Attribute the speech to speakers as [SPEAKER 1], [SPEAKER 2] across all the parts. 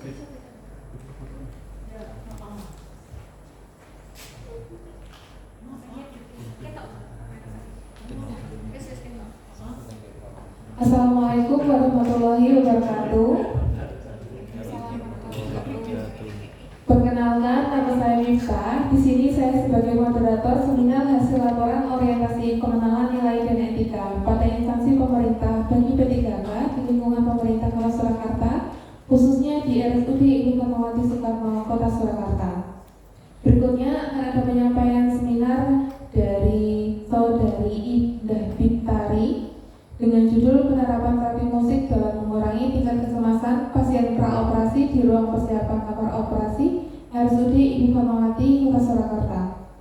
[SPEAKER 1] Assalamualaikum warahmatullahi wabarakatuh. Perkenalkan, nama saya Miftah. Di sini saya sebagai moderator seminar hasil laporan orientasi pengenalan nilai dan etika pada instansi pemerintah bagi P3K di lingkungan pemerintah Kota Surakarta, khususnya di RSUD Ibu Fatmawati Soekarno, Kota Surakarta. Berikutnya akan ada penyampaian seminar dari Saudari Indah Bintari dengan judul penerapan terapi musik dalam mengurangi tingkat kecemasan pasien praoperasi di ruang persiapan kamar operasi RSUD Ibu Fatmawati Kota Surakarta.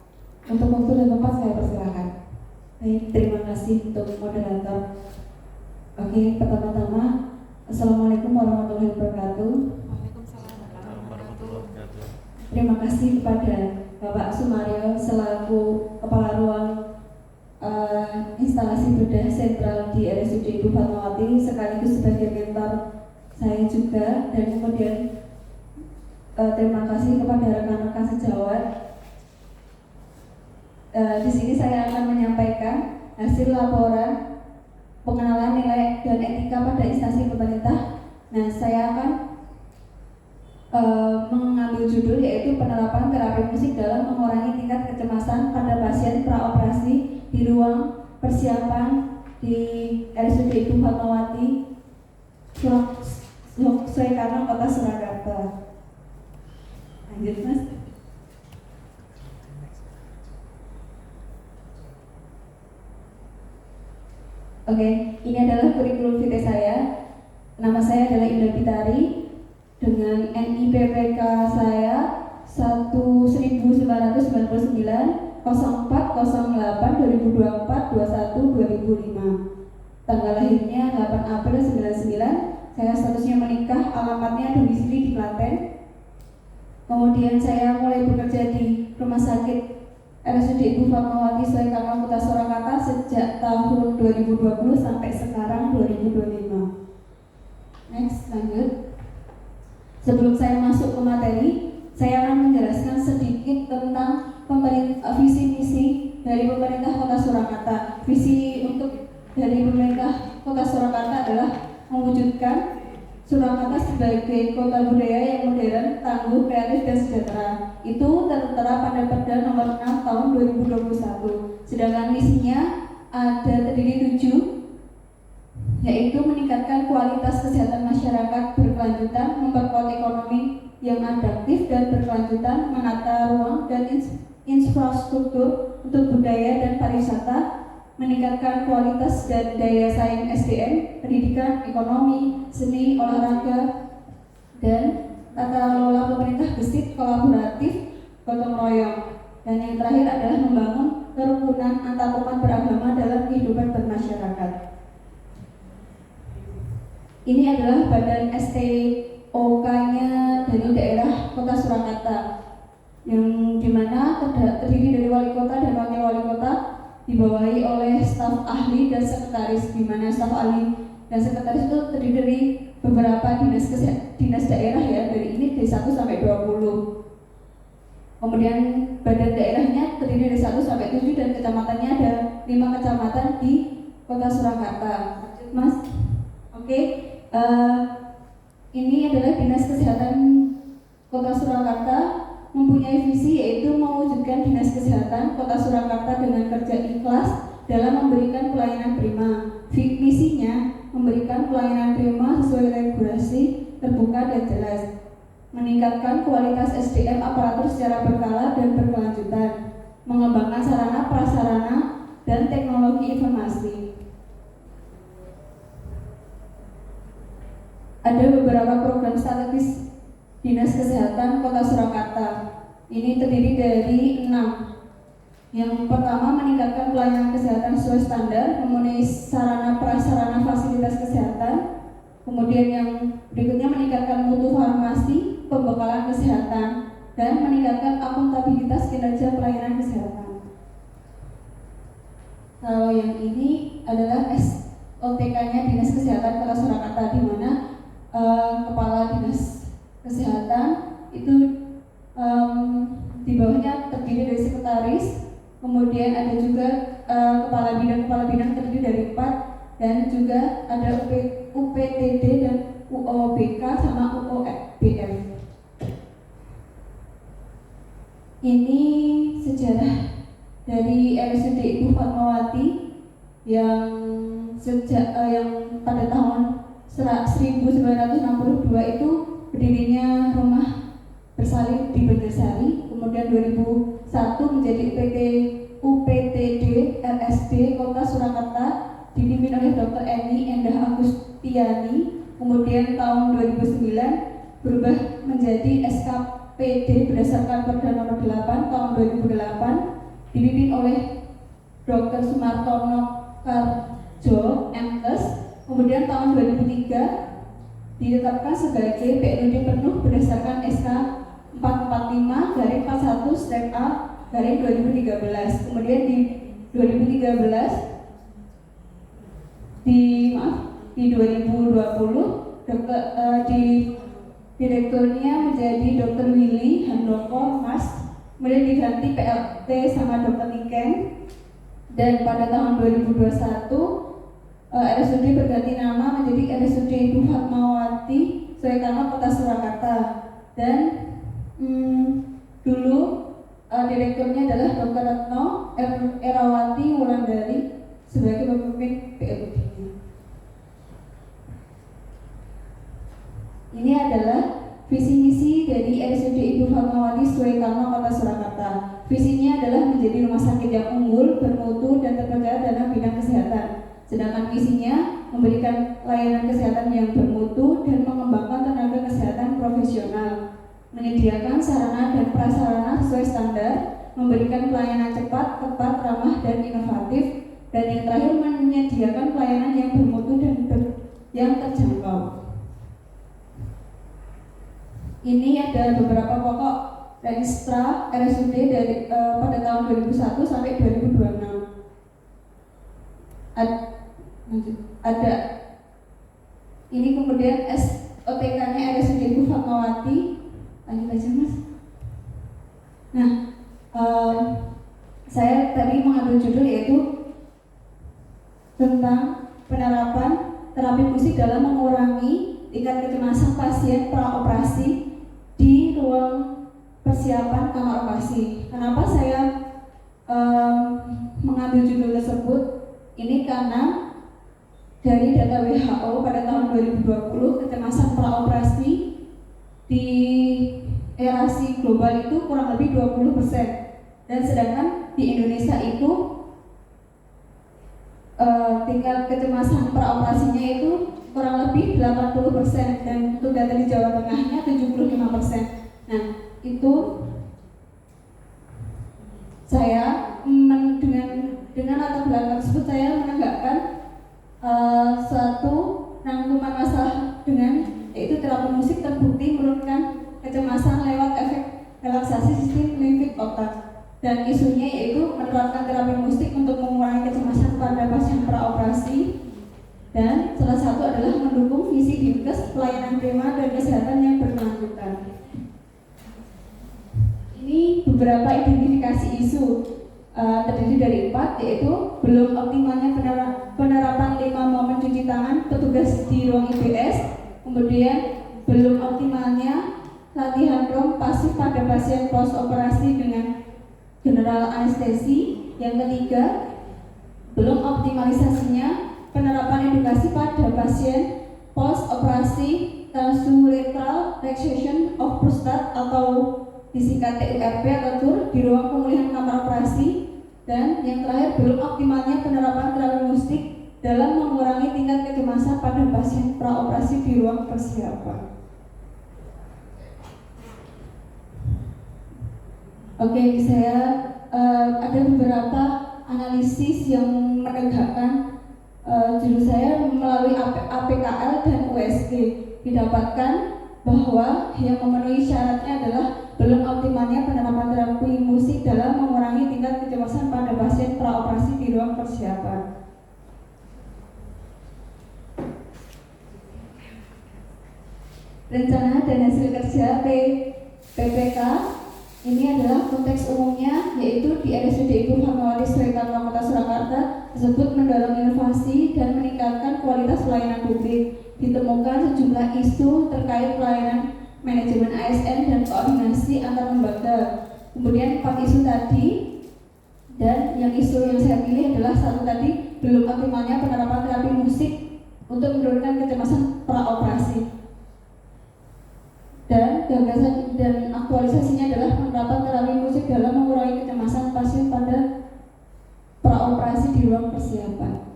[SPEAKER 1] Untuk waktu dan tempat saya persilakan.
[SPEAKER 2] Baik, terima kasih untuk moderator. Oke, pertama-tama Assalamualaikum warahmatullahi wabarakatuh.
[SPEAKER 3] Waalaikumsalam warahmatullahi wabarakatuh.
[SPEAKER 2] Terima kasih kepada Bapak Sumario selaku Kepala Ruang Instalasi Bedah Sentral di RSUD Ibu Fatmawati, sekaligus sebagai mentor saya juga, dan kemudian terima kasih kepada rekan-rekan sejawat. Di sini saya akan menyampaikan hasil laporan pengenalan nilai dan etika pada instansi pemerintah. Nah, saya akan mengambil judul yaitu penerapan terapi musik dalam mengurangi tingkat kecemasan pada pasien praoperasi di ruang persiapan di RSUD Ibu Fatmawati Soekarno, Kota Surakarta. Lanjut, Mas. Oke, ini adalah kurikulum vitae saya. Nama saya adalah Indah Bintari dengan NIPPK saya 1999 0408 2024 21 2005. Tanggal lahirnya 8 April 99. Saya statusnya menikah, alamatnya domisili di Klaten. Kemudian saya mulai bekerja di Rumah Sakit RSUD Ibu Fatmawati Soekarno, Kota Surakarta sejak tahun 2020 sampai sekarang 2025. Next, lanjut. Sebelum saya masuk ke materi, saya akan menjelaskan sedikit tentang visi misi dari pemerintah Kota Surakarta. Visi dari pemerintah Kota Surakarta adalah mewujudkan Surakarta sebagai kota budaya yang modern, tangguh, kreatif, dan sejahtera. Itu tertera pada Perda Nomor 6 Tahun 2021. Sedangkan misinya terdiri 7, yaitu meningkatkan kualitas kesehatan masyarakat berkelanjutan, memperkuat ekonomi yang adaptif dan berkelanjutan, menata ruang dan infrastruktur untuk budaya dan pariwisata, meningkatkan kualitas dan daya saing SDM, pendidikan, ekonomi, seni, olahraga, dan tata kelola pemerintah gesit, kolaboratif, gotong royong. Dan yang terakhir adalah membangun kerukunan antarumat beragama dalam kehidupan bermasyarakat. Ini adalah badan STOK-nya dari daerah Kota Surakarta, yang dimana terdiri dari wali kota dan wakil wali kota, dibawahi oleh staf ahli dan sekretaris, di mana staf ahli dan sekretaris itu terdiri dari beberapa dinas daerah ya, dari 1 sampai 20. Kemudian badan daerahnya terdiri dari 1 sampai 7 dan kecamatannya ada 5 kecamatan di Kota Surakarta. Mas, oke. Ini adalah Dinas Kesehatan Kota Surakarta mempunyai visi yaitu mewujudkan Dinas Kesehatan Kota Surakarta dengan kerja ikhlas dalam memberikan pelayanan prima. Misinya memberikan pelayanan prima sesuai regulasi, terbuka dan jelas, meningkatkan kualitas SDM aparatur secara berkala dan berkelanjutan, mengembangkan sarana prasarana dan teknologi informasi. Ada beberapa program strategis Dinas Kesehatan Kota Surakarta. Ini terdiri dari 6. Yang pertama, meningkatkan pelayanan kesehatan sesuai standar, memenuhi sarana prasarana fasilitas kesehatan. Kemudian yang berikutnya, meningkatkan mutu farmasi, pembekalan kesehatan, dan meningkatkan akuntabilitas kinerja pelayanan kesehatan. Kalau yang ini adalah SOTK-nya Dinas Kesehatan Kota Surakarta, di mana Kepala Dinas Kesehatan kemudian ada juga kepala bidang terdiri dari 4, dan juga ada UPTD dan UOBK sama UOBM. Ini sejarah dari RSUD Ibu Fatmawati yang yang pada tahun 1962 itu berdirinya rumah bersalin di Banjarsari, kemudian 2001 menjadi UPTD LSD Kota Surakarta dipimpin oleh Dr. Eni Endah Agustiani, kemudian tahun 2009 berubah menjadi SKPD berdasarkan Perda Nomor 8 tahun 2008 dipimpin oleh Dr. Sumartono Karjo MKes, kemudian tahun 2003 ditetapkan sebagai PNUD penuh berdasarkan SK 445-41/A/2013. Kemudian di 2013 di 2020 direkturnya menjadi Dr. Willy Handoko Mas, kemudian diganti PLT sama Dr. Niken, dan pada tahun 2021 RSUD berganti nama menjadi RSUD Ibu Fatmawati Soekarno Kota Surakarta, dan dulu direkturnya adalah Dr. Retno Erawati Wulandari sebagai pemimpin PLUD. Ini adalah visi misi dari RSUD Ibu Fatmawati Soekarno Kota Surakarta. Visinya adalah menjadi rumah sakit yang unggul, bermutu, dan terpercaya dalam bidang kesehatan. Sedangkan visinya memberikan layanan kesehatan yang bermutu dan mengembangkan tenaga kesehatan profesional, menyediakan sarana dan prasarana sesuai standar, memberikan pelayanan cepat, tepat, ramah, dan inovatif, dan yang terakhir menyediakan pelayanan yang bermutu dan yang terjangkau. Ini ada beberapa pokok Renstra RSUD dari pada tahun 2001 sampai 2026. Ada ini kemudian SOTK-nya RSUD Ibu Fatmawati. Lanjut aja Mas. Nah, saya tadi mengambil judul yaitu tentang penerapan terapi musik dalam mengurangi tingkat kecemasan pasien praoperasi di ruang persiapan kamar operasi. Kenapa saya mengambil judul tersebut? Ini karena dari data WHO pada tahun 2020 kecemasan praoperasi di erasi global itu kurang lebih 20%, dan sedangkan di Indonesia itu tingkat kecemasan praoperasinya itu kurang lebih 80%, dan untuk data di Jawa Tengahnya 75%. Nah, itu saya dengan latar belakang tersebut saya menegakkan suatu rangkuman masalah dengan yaitu terapi musik terbukti menurunkan kecemasan lewat efek relaksasi sistem limfik otak, dan isunya yaitu menerapkan terapi musik untuk mengurangi kecemasan pada pasien praoperasi, dan salah satu adalah mendukung visi Dinkes pelayanan prima dan kesehatan yang berkelanjutan. Ini beberapa identifikasi isu terdiri dari 4, yaitu belum optimalnya penerapan 5 momen cuci tangan petugas di ruang IBS, kemudian belum optimalnya latihan rom pasif pada pasien post operasi dengan general anestesi. Yang ketiga, belum optimalisasinya penerapan edukasi pada pasien post operasi transurethral resection of prostate atau disingkat TURP atau TUR di ruang pemulihan kamar operasi. Dan yang terakhir, belum optimalnya penerapan terapi musik dalam mengurangi tingkat kecemasan pada pasien praoperasi di ruang persiapan. Oke, saya ada beberapa analisis yang menegakkan judul saya melalui APKL dan USG. Didapatkan bahwa yang memenuhi syaratnya adalah belum optimalnya penerapan terapi musik dalam mengurangi tingkat kecemasan pada pasien praoperasi di ruang persiapan. Rencana dan hasil kerja PPK Ini adalah konteks umumnya, yaitu di RSUD Ibu Fatmawati Soekarno Kota Surakarta tersebut mendorong inovasi dan meningkatkan kualitas pelayanan publik. Ditemukan sejumlah isu terkait pelayanan manajemen ASN dan koordinasi antar lembaga. Kemudian 4 isu tadi, dan yang isu yang saya pilih adalah satu tadi, belum optimalnya penerapan terapi musik untuk menurunkan kecemasan praoperasi. Dan gagasan dan aktualisasinya adalah penerapan terapi musik dalam mengurangi kecemasan pasien pada praoperasi di ruang persiapan.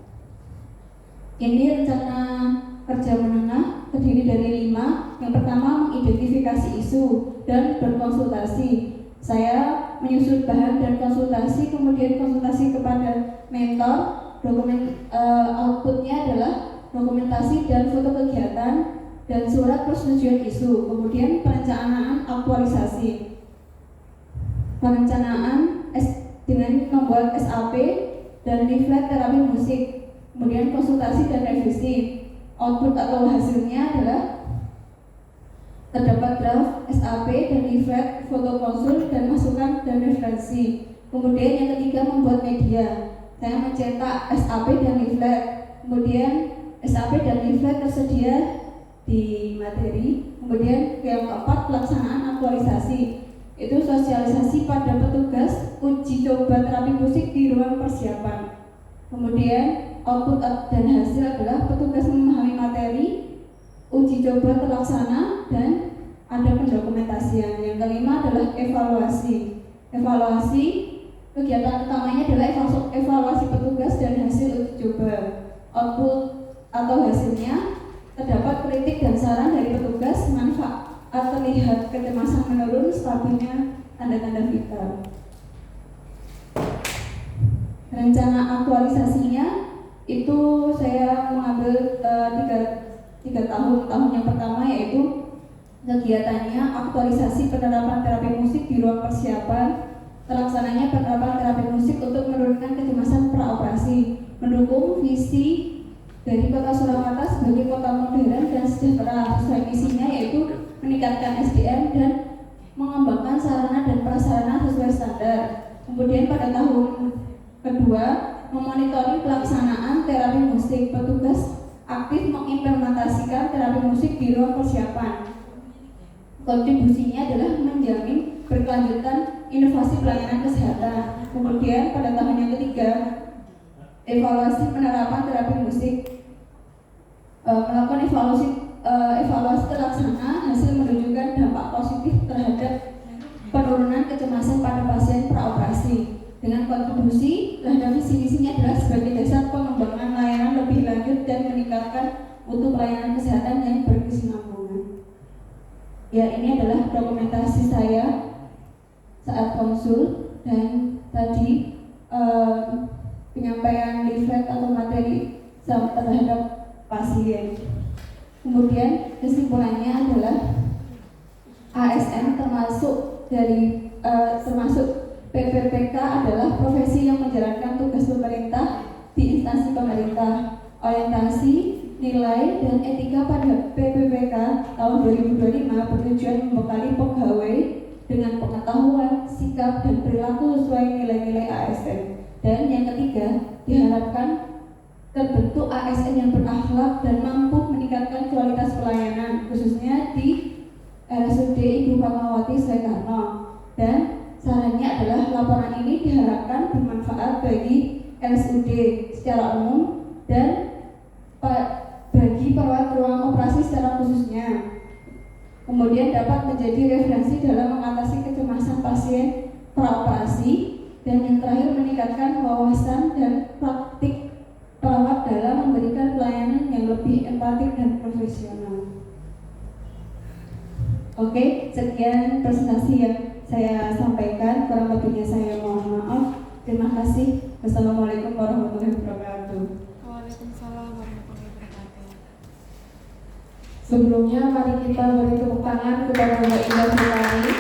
[SPEAKER 2] Ini rencana kerja menengah terdiri dari 5. Yang pertama, mengidentifikasi isu dan berkonsultasi. Saya menyusun bahan dan konsultasi, kemudian konsultasi kepada mentor. Outputnya adalah dokumentasi dan foto kegiatan dan surat persetujuan isu. Kemudian perencanaan aktualisasi, perencanaan dengan membuat SAP dan leaflet terapi musik, kemudian konsultasi dan revisi. Output atau hasilnya adalah terdapat draft SAP dan leaflet, foto konsul dan masukan dan referensi. Kemudian yang ketiga, membuat media. Saya mencetak SAP dan leaflet, kemudian SAP dan leaflet tersedia di materi. Kemudian yang keempat, pelaksanaan aktualisasi, itu sosialisasi pada petugas uji coba terapi musik di ruang persiapan. Kemudian output dan hasil adalah petugas memahami materi, uji coba terlaksana, dan ada pendokumentasian. Yang kelima adalah evaluasi. Evaluasi kegiatan utamanya adalah evaluasi petugas dan hasil uji coba. Output atau hasilnya terdapat kritik dan saran dari petugas, manfaat terlihat kecemasan menurun, stabilnya tanda-tanda vital. Rencana aktualisasinya itu saya mengambil tiga tahun. Tahun yang pertama yaitu kegiatannya aktualisasi penerapan terapi musik di ruang persiapan, terlaksananya penerapan terapi musik untuk menurunkan kecemasan praoperasi, mendukung visi dari Kota Surakarta sebagai kota modern dan sejahtera. Sesuai misinya yaitu meningkatkan SDM dan mengembangkan sarana dan prasarana sesuai standar. Kemudian pada tahun kedua, memonitoring pelaksanaan terapi musik. Petugas aktif mengimplementasikan terapi musik di ruang persiapan. Kontribusinya adalah menjamin berkelanjutan inovasi pelayanan kesehatan. Kemudian pada tahun yang ketiga, evaluasi penerapan terapi musik. Melakukan evaluasi terlaksana, hasil menunjukkan dampak positif terhadap penurunan kecemasan pada pasien praoperasi. Dengan kontribusi terhadap visi-misinya adalah sebagai dasar pengembangan layanan lebih lanjut dan meningkatkan mutu pelayanan kesehatan yang berkesinambungan. Ya, ini adalah dokumentasi saya saat konsul, dan tadi penyampaian leaflet atau materi terhadap pasien. Kemudian kesimpulannya adalah ASN termasuk PPPK adalah profesi yang menjalankan tugas pemerintah di instansi pemerintah. Orientasi, nilai, dan etika pada PPPK tahun 2025 bertujuan membekali pegawai dengan pengetahuan, sikap, dan perilaku sesuai nilai-nilai ASN. Dan yang ketiga, diharapkan terbentuk ASN yang berakhlak dan mampu meningkatkan kualitas pelayanan, khususnya di RSUD Ibu Fatmawati Soekarno. Dan sarannya adalah laporan ini diharapkan bermanfaat bagi RSUD secara umum dan bagi perawat ruang operasi secara khususnya. Kemudian dapat menjadi referensi dalam mengatasi kecemasan pasien praoperasi, dan yang terakhir meningkatkan wawasan dan praktik perawat dalam memberikan pelayanan yang lebih empatik dan profesional. Oke, sekian presentasi yang saya sampaikan. Kurang lebihnya saya mohon maaf. Terima kasih. Wassalamualaikum warahmatullahi wabarakatuh.
[SPEAKER 3] Waalaikumsalam warahmatullahi wabarakatuh.
[SPEAKER 1] Sebelumnya mari kita beri tepuk tangan kepada Mbak Indah Fitari.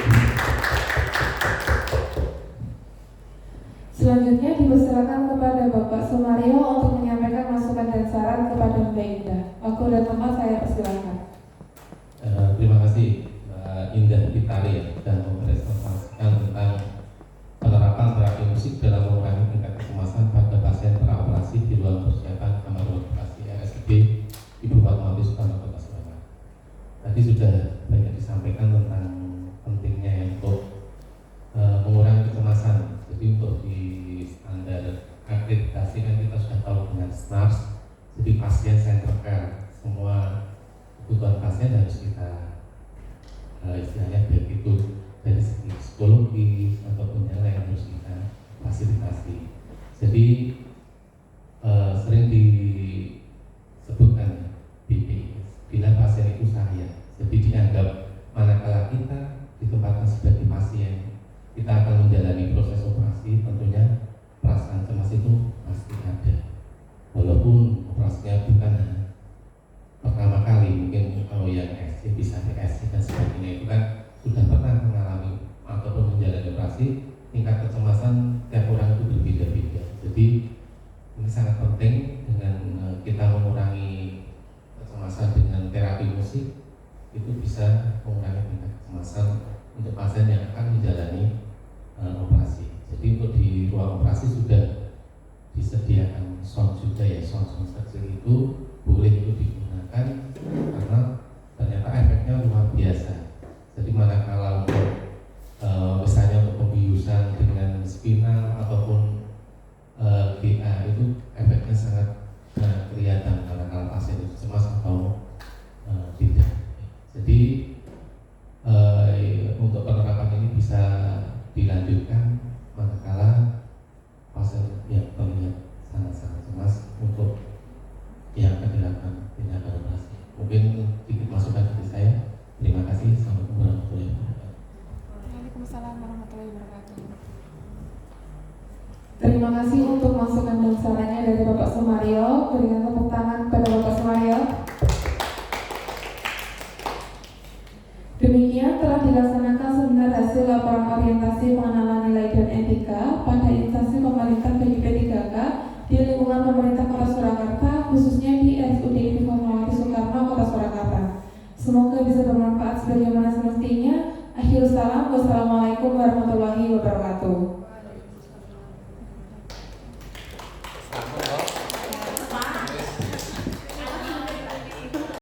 [SPEAKER 1] Selanjutnya dipersilakan kepada Bapak Sumario untuk menyampaikan masukan dan saran kepada Mbak Indah. Waktu dan tempat saya persilakan.
[SPEAKER 4] Terima kasih Mbak Indah Pitari ya, dan mempresentasikan tentang penerapan terapi musik dalam mengurangi tingkat kecemasan pada pasien praoperasi di ruang persiapan kamar operasi RSUD Ibu Fatmawati Soekarno Kota Surabaya. Tadi sudah banyak disampaikan tentang pentingnya ya untuk mengurangi kecemasan. Jadi untuk di standar akreditasi kan kita sudah tahu dengan SNARS, jadi pasien center care, semua kebutuhan pasien harus kita istilahnya baik itu dari segi psikologis ataupun yang lain harus kita fasilitasi. Jadi sering disebutkan BPS bila pasien itu saya, jadi dianggap manakala kita ditempatkan sebagai pasien, kita akan menjalani proses operasi, tentunya perasaan cemas itu pasti ada. Walaupun operasinya bukan pertama kali, mungkin kalau yang SC bisa DSC dan sebagainya itu kan sudah pernah mengalami ataupun menjalani operasi, tingkat kecemasan tiap orang itu berbeda-beda. Jadi ini sangat penting dengan kita mengurangi kecemasan dengan terapi musik, itu bisa mengurangi tingkat kecemasan untuk pasien yang akan menjalani operasi. Jadi untuk di ruang operasi sudah disediakan sound juga ya, sound kecil itu boleh itu digunakan karena ternyata efeknya luar biasa. Jadi manakala untuk misalnya untuk pembiusan dengan spinal ataupun GA itu efeknya sangat kelihatan manakala pasien itu cemas atau tidak. Jadi untuk penerapan ini bisa dilanjutkan manakala pasien yang terlihat sangat-sangat cemas untuk yang akan dilakukan tindakan operasi. Mungkin sedikit masukan dari saya. Terima kasih. Assalamualaikum warahmatullahi wabarakatuh.
[SPEAKER 3] Waalaikumsalam warahmatullahi wabarakatuh.
[SPEAKER 1] Terima kasih untuk masukan dan sarannya dari Bapak Sumario. Berikan tepuk tangan kepada Bapak Sumario. Demikian telah dilaksanakan seminar hasil laporan orientasi pengenalan nilai dan etika pada instansi pemerintah bagi P3K di lingkungan pemerintah Kota Surakarta, khususnya di RSUD Ibu Fatmawati Soekarno Kota Surakarta. Semoga bisa bermanfaat sebagaimana semestinya. Akhirul salam, wassalamualaikum warahmatullahi wabarakatuh.